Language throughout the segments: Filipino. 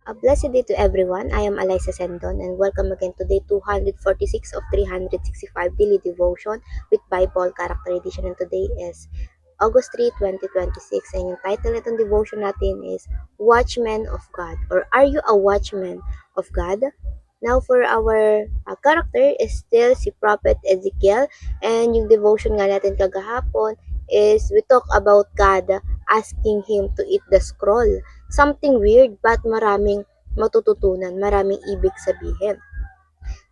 A blessed day to everyone. I am Eliza Sendon and welcome again to day 246 of 365 daily devotion with Bible Character Edition, and today is August 3, 2026, and yung title nitong devotion natin is Watchman of God, or Are You a Watchman of God? Now for our character is still si Prophet Ezekiel, and yung devotion nga natin kagahapon is we talk about God asking him to eat the scroll. Something weird but maraming matututunan, maraming ibig sabihin.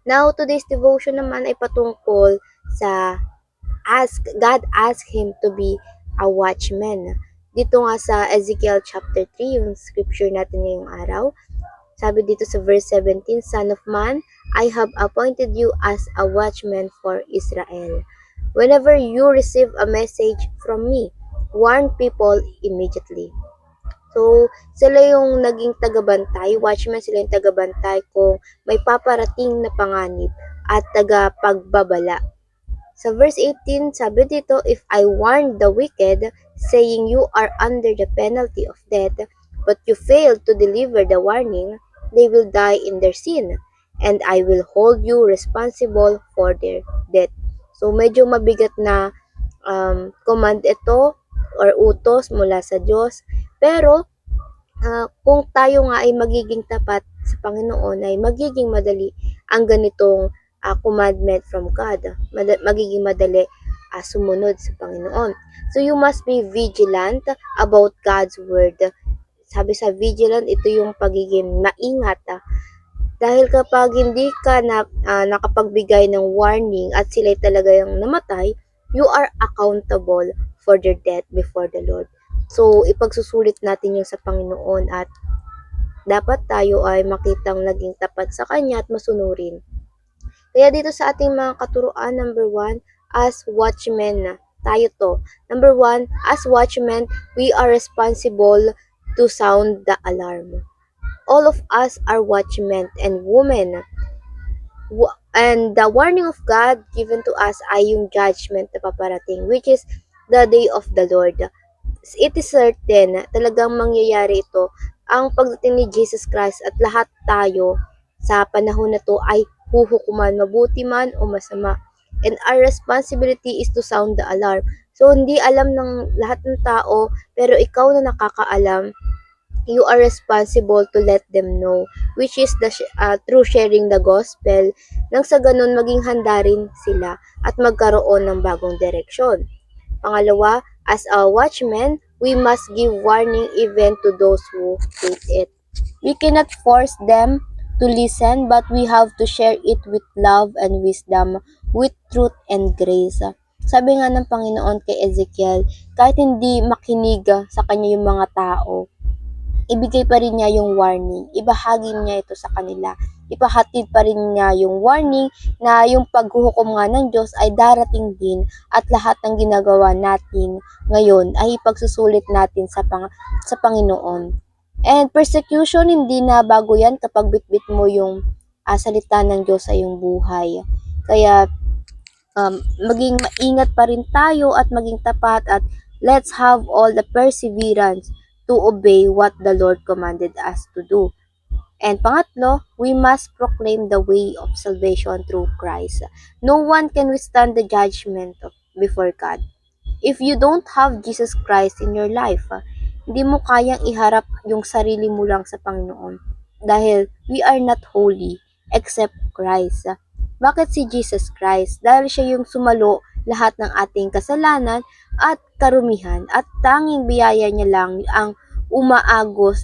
Now today's devotion naman ay patungkol sa God asked him to be a watchman. Dito nga sa Ezekiel chapter 3, yung scripture natin ngayong araw, sabi dito sa verse 17, Son of man, I have appointed you as a watchman for Israel. Whenever you receive a message from me, warn people immediately. So, sila yung naging tagabantay, watchman sila yung tagabantay kung may paparating na panganib at tagapagbabala. Sa verse 18, sabi dito, If I warn the wicked, saying you are under the penalty of death, but you fail to deliver the warning, they will die in their sin, and I will hold you responsible for their death. So, medyo mabigat na command ito or utos mula sa Diyos. Pero, kung tayo nga ay magiging tapat sa Panginoon, ay magiging madali ang ganitong commandment from God. Magiging madali sumunod sa Panginoon. So you must be vigilant about God's word. Sabi sa vigilant, ito yung pagiging maingat. Dahil kapag hindi ka nakapagbigay ng warning at sila talaga yung namatay, you are accountable for their death before the Lord. So, ipagsusulit natin yung sa Panginoon at dapat tayo ay makitang naging tapat sa Kanya at masunurin. Kaya dito sa ating mga katuruan, number 1, as watchmen na tayo to. Number 1, as watchmen, we are responsible to sound the alarm. All of us are watchmen and women. And the warning of God given to us ay yung judgment na paparating, which is the day of the Lord. It is certain, talagang mangyayari ito, ang pagdating ni Jesus Christ, at lahat tayo sa panahon na to ay huhukuman, mabuti man o masama. And our responsibility is to sound the alarm. So, hindi alam ng lahat ng tao, pero ikaw na nakakaalam, you are responsible to let them know, which is the through sharing the gospel, nang sa ganun maging handa rin sila at magkaroon ng bagong direksyon. Pangalawa, as a watchman, we must give warning even to those who hate it. We cannot force them to listen, but we have to share it with love and wisdom, with truth and grace. Sabi nga ng Panginoon kay Ezekiel, kahit hindi makinig sa kanya yung mga tao, ibigay pa rin niya yung warning, ibahagi niya ito sa kanila, ipahatid pa rin niya yung warning na yung paghuhukom nga ng Diyos ay darating din at lahat ng ginagawa natin ngayon ay ipagsusulit natin sa Panginoon. And persecution, hindi na bago yan kapag bitbit mo yung salita ng Diyos sa iyong buhay. Kaya maging maingat pa rin tayo at maging tapat, at let's have all the perseverance to obey what the Lord commanded us to do. And pangatlo, we must proclaim the way of salvation through Christ. No one can withstand the judgment before God. If you don't have Jesus Christ in your life, hindi mo kayang iharap yung sarili mo lang sa Panginoon. Dahil we are not holy except Christ. Bakit si Jesus Christ? Dahil siya yung sumalo lahat ng ating kasalanan at karumihan, at tanging biyaya niya lang ang umaagos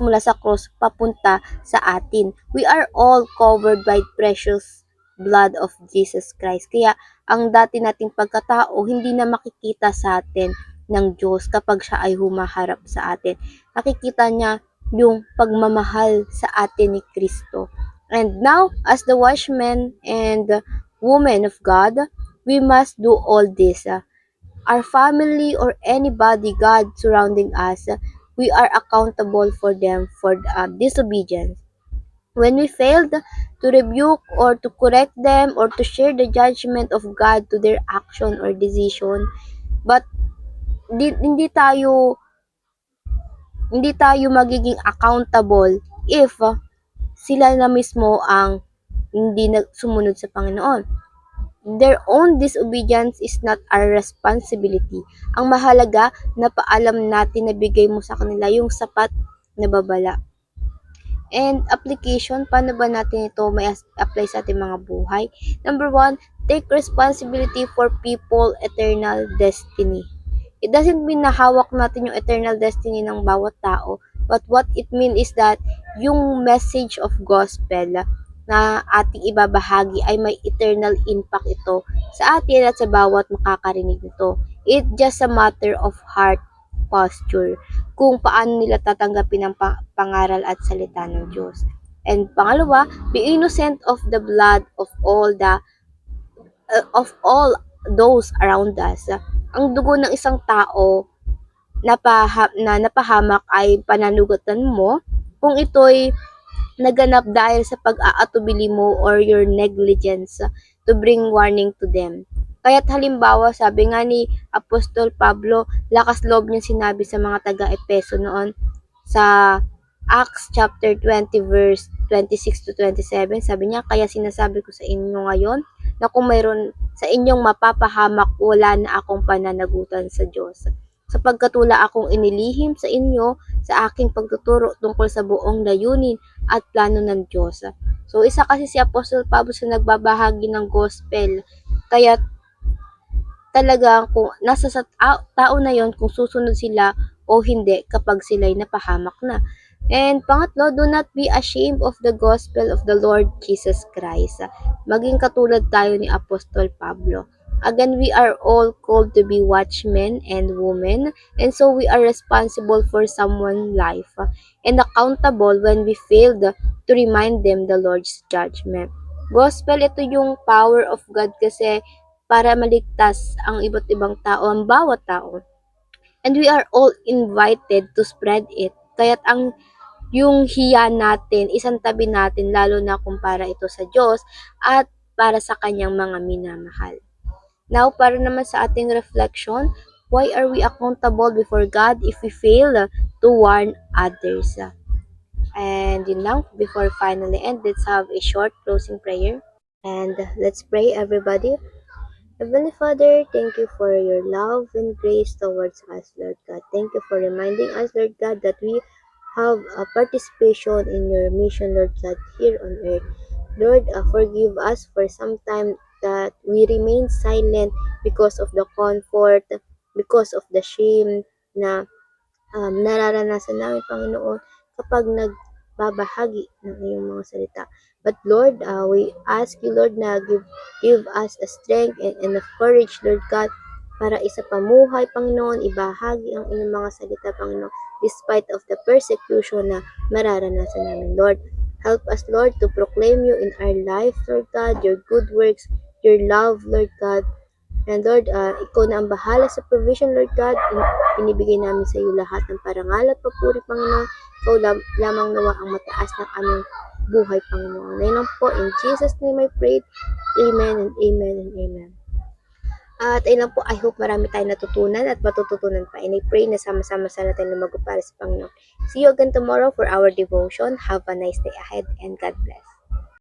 mula sa cross papunta sa atin. We are all covered by precious blood of Jesus Christ. Kaya ang dati nating pagkatao hindi na makikita sa atin ng Diyos kapag siya ay humaharap sa atin. Nakikita niya yung pagmamahal sa atin ni Kristo. And now, as the watchmen and women of God, we must do all this. Our family or anybody God surrounding us, we are accountable for them for disobedience. When we failed to rebuke or to correct them or to share the judgment of God to their action or decision, but hindi tayo Hindi tayo magiging accountable if sila na mismo ang hindi sumunod sa Panginoon. Their own disobedience is not our responsibility. Ang mahalaga na paalam natin na bigay mo sa kanila yung sapat na babala. And application, paano ba natin ito may apply sa ating mga buhay? Number 1, take responsibility for people eternal destiny. It doesn't mean na hawak natin yung eternal destiny ng bawat tao, but what it means is that yung message of gospel na ating ibabahagi ay may eternal impact ito sa atin at sa bawat makakarinig nito. It's just a matter of heart posture kung paano nila tatanggapin ang pangaral at salita ng Diyos. And pangalawa, be innocent of the blood of all those around us. Ang dugo ng isang tao na napahamak ay pananagutan mo kung ito'y naganap dahil sa pag-aatubili mo or your negligence to bring warning to them. Kaya't halimbawa, sabi nga ni Apostol Pablo, lakas loob niya sinabi sa mga taga-Epeso noon sa Acts chapter 20 verse 26 to 27, sabi niya, kaya sinasabi ko sa inyo ngayon na kung mayroon sa inyong mapapahamak, wala na akong pananagutan sa Diyos. Sapagkat wala akong inilihim sa inyo sa aking pagtuturo tungkol sa buong layunin at plano ng Diyos. So, isa kasi si Apostol Pablo sa nagbabahagi ng gospel. Kaya talagang kung nasa sa tao na yon kung susunod sila o hindi kapag sila'y napahamak na. And pangatlo, do not be ashamed of the gospel of the Lord Jesus Christ. Maging katulad tayo ni Apostol Pablo. Again, we are all called to be watchmen and women, and so we are responsible for someone's life and accountable when we failed to remind them the Lord's judgment. Gospel, ito yung power of God kasi para maligtas ang iba't ibang tao, ang bawat tao. And we are all invited to spread it. Kaya't yung hiya natin, isang tabi natin, lalo na kumpara ito sa Diyos at para sa kanyang mga minamahal. Now, para naman sa ating reflection, why are we accountable before God if we fail to warn others? And yun lang, before finally end, let's have a short closing prayer. And let's pray, everybody. Heavenly Father, thank you for your love and grace towards us, Lord God. Thank you for reminding us, Lord God, that we have a participation in your mission, Lord God, here on earth. Lord, forgive us for some time that we remain silent because of the comfort, because of the shame na nararanasan namin, Panginoon, kapag nagbabahagi ng iyong mga salita. But Lord, we ask you, Lord, na give us a strength and enough courage, Lord God, para isa pamuhay, Panginoon, ibahagi ang iyong mga salita, Panginoon, despite of the persecution na mararanasan namin, Lord. Help us, Lord, to proclaim you in our life, Lord God, your good works, your love, Lord God. And Lord, ikaw na ang bahala sa provision, Lord God. Pinibigay namin sa iyo lahat ng parangal at papuri, Panginoon. Ikaw lamang nawa ang mataas ng aming buhay, Panginoon. Ngayon lang po, in Jesus' name I pray. Amen and amen and amen. At ayun lang po, I hope marami tayong natutunan at matututunan pa. And I pray na sama-sama sana tayo lumago para sa Panginoon. See you again tomorrow for our devotion. Have a nice day ahead and God bless.